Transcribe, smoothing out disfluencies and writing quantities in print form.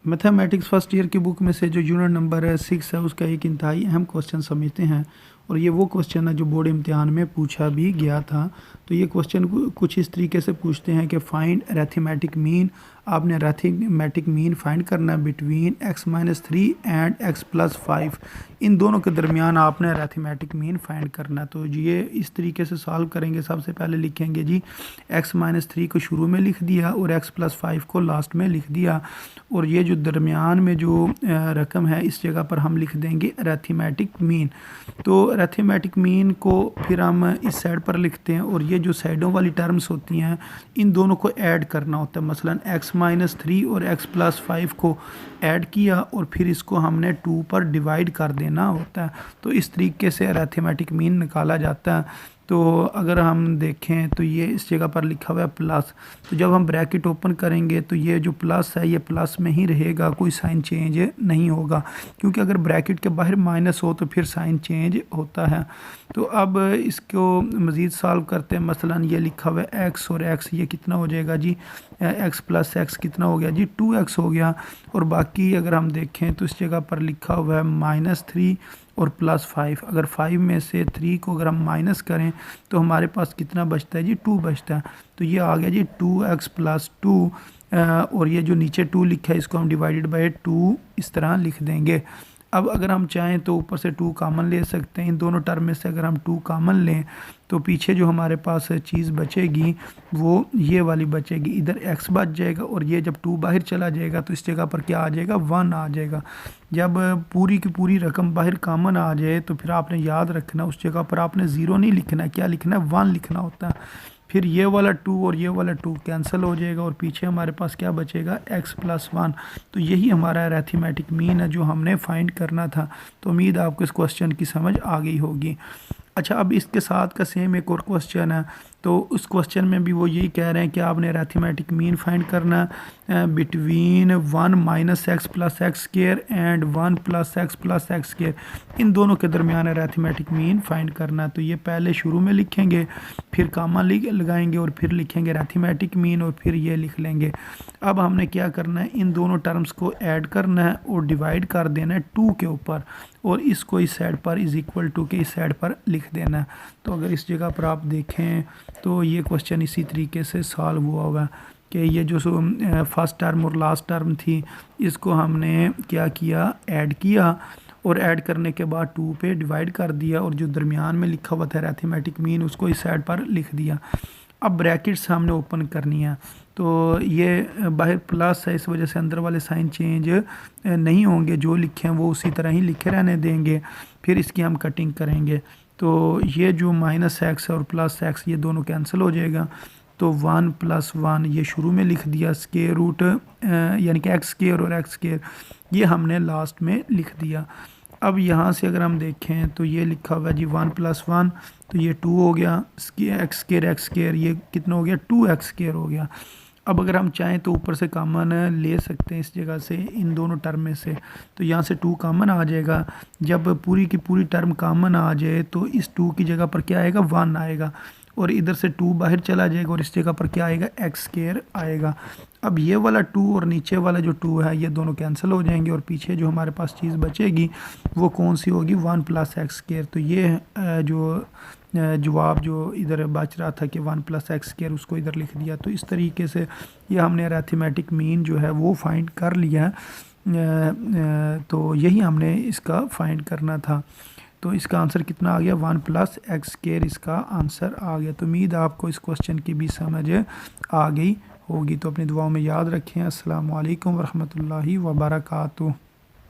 Mathematics first year की book में से जो यूनिट नंबर 6 है उसका एक इंतहाई अहम क्वेश्चन समझते हैं। और ये वो क्वेश्चन है जो बोर्ड इम्तिहान में पूछा भी गया था। तो ये क्वेश्चन कुछ इस तरीके से पूछते हैं कि फाइंड अरिथमेटिक मीन। आपने अरिथमेटिक मीन फाइंड करना है बिटवीन x-3 एंड x+5। इन दोनों के दरमियान आपने अरिथमेटिक मीन फाइंड करना है। तो ये इस तरीके से सॉल्व करेंगे। सबसे पहले लिखेंगे जी x-3 को शुरू में लिख दिया और x+5 को लास्ट में लिख दिया। और ये जो दरमियान में जो रकम है इस जगह पर हम लिख देंगे अरिथमेटिक मीन। तो अरिथमेटिक मीन को फिर हम इस साइड पर लिखते हैं और ये जो साइडों वाली टर्म्स होती हैं इन दोनों को ऐड करना होता है। मसलन x-3 और x+5 को ऐड किया और फिर इसको हमने 2 पर डिवाइड कर देना होता है। तो इस तरीके से अरिथमेटिक मीन निकाला जाता है। तो अगर हम देखें तो ये इस जगह पर लिखा हुआ है प्लस। तो जब हम ब्रैकेट ओपन करेंगे तो ये जो प्लस है ये प्लस में ही रहेगा, कोई साइन चेंज नहीं होगा, क्योंकि अगर ब्रैकेट के बाहर माइनस हो तो फिर साइन चेंज होता है। तो अब इसको मज़ीद सॉल्व करते हैं। मसलन ये लिखा हुआ है x और x, ये कितना हो जाएगा जी x+x कितना हो गया जी 2x हो गया। और बाकी अगर हम देखें तो इस जगह पर लिखा हुआ है -3 और +5। अगर 5 में से 3 को अगर हम माइनस करें तो हमारे पास कितना बचता है जी 2 बचता है। तो ये आ गया जी 2x + 2। और ये जो नीचे 2 लिखा है इसको हम डिवाइडेड बाय 2 इस तरह लिख देंगे। अब अगर हम चाहें तो ऊपर से 2 कामन ले सकते हैं। इन दोनों टर्म में से अगर हम 2 कामन लें तो पीछे जो हमारे पास चीज़ बचेगी वो ये वाली बचेगी। इधर x बच जाएगा और ये जब 2 बाहर चला जाएगा तो इस जगह पर क्या आ जाएगा 1 आ जाएगा। जब पूरी की पूरी रकम बाहर कामन आ जाए तो फिर आपने याद रखना उस जगह पर आपने 0 नहीं लिखना है, क्या लिखना है 1 लिखना होता है। फिर ये वाला 2 और ये वाला 2 कैंसिल हो जाएगा और पीछे हमारे पास क्या बचेगा x+1। तो यही हमारा अरिथमेटिक मीन है जो हमने फाइंड करना था। तो उम्मीद है आपको इस क्वेश्चन की समझ आ गई होगी। अच्छा, अब इसके साथ का सेम एक और क्वेश्चन है। तो उस क्वेश्चन में भी वो यही कह रहे हैं कि आपने अरिथमेटिक मीन फाइंड करना बिटवीन 1 - x+x² एंड 1 + x+x²। इन दोनों के दरमियान अरिथमेटिक मीन फाइंड करना। तो ये पहले शुरू में लिखेंगे, फिर कामा लगाएंगे और फिर लिखेंगे अरिथमेटिक मीन और फिर ये लिख लेंगे। अब हमने क्या करना है, इन दोनों टर्म्स को ऐड करना है और डिवाइड कर देना है 2 के ऊपर और इसको इस साइड पर = के इस साइड पर लिख देना है। तो अगर इस जगह पर आप देखें तो ये क्वेश्चन इसी तरीके से सॉल्व हुआ होगा कि ये जो फर्स्ट टर्म और लास्ट टर्म थी इसको हमने क्या किया, ऐड किया और ऐड करने के बाद 2 पे डिवाइड कर दिया और जो दरमियान में लिखा हुआ था अरिथमेटिक मीन उसको इस साइड पर लिख दिया। अब ब्रैकेट्स हमने ओपन करनी है। तो ये बाहर प्लस है इस वजह से अंदर वाले साइन चेंज नहीं होंगे, जो लिखे हैं वो उसी तरह ही लिखे रहने देंगे। फिर इसकी हम कटिंग करेंगे तो ये जो -x और +x ये दोनों कैंसिल हो जाएगा। तो 1 + 1 ये शुरू में लिख दिया, स्क्वायर रूट यानी कि x² और x² ये हमने लास्ट में लिख दिया। अब यहाँ से अगर हम देखें तो ये लिखा हुआ है जी 1 + 1 तो ये 2 हो गया, x² ये कितना हो गया 2x² हो गया। अब अगर हम चाहें तो ऊपर से कॉमन ले सकते हैं इस जगह से इन दोनों टर्म में से। तो यहाँ से 2 कॉमन आ जाएगा। जब पूरी की पूरी टर्म कॉमन आ जाए तो इस 2 की जगह पर क्या आएगा 1 आएगा और इधर से 2 बाहर चला जाएगा और इस जगह पर क्या आएगा x² आएगा। अब ये वाला 2 और नीचे वाला जो 2 है ये दोनों कैंसिल हो जाएंगे और पीछे जो हमारे पास चीज़ बचेगी वो कौन सी होगी 1 + x²। तो ये जो जवाब जो इधर बच रहा था कि 1 + x² उसको इधर लिख दिया। तो इस तरीके से ये हमने अरिथमेटिक मीन जो है वो फाइंड कर लिया। तो यही हमने इसका फाइंड करना था। तो इसका आंसर कितना आ गया 1 + x² इसका आंसर आ गया। तो उम्मीद आपको इस क्वेश्चन की भी समझ आ गई होगी। तो अपनी दुआओं में याद रखें। अस्सलाम वालेकुम वरहमतुल्लाहि वबरकातुहू।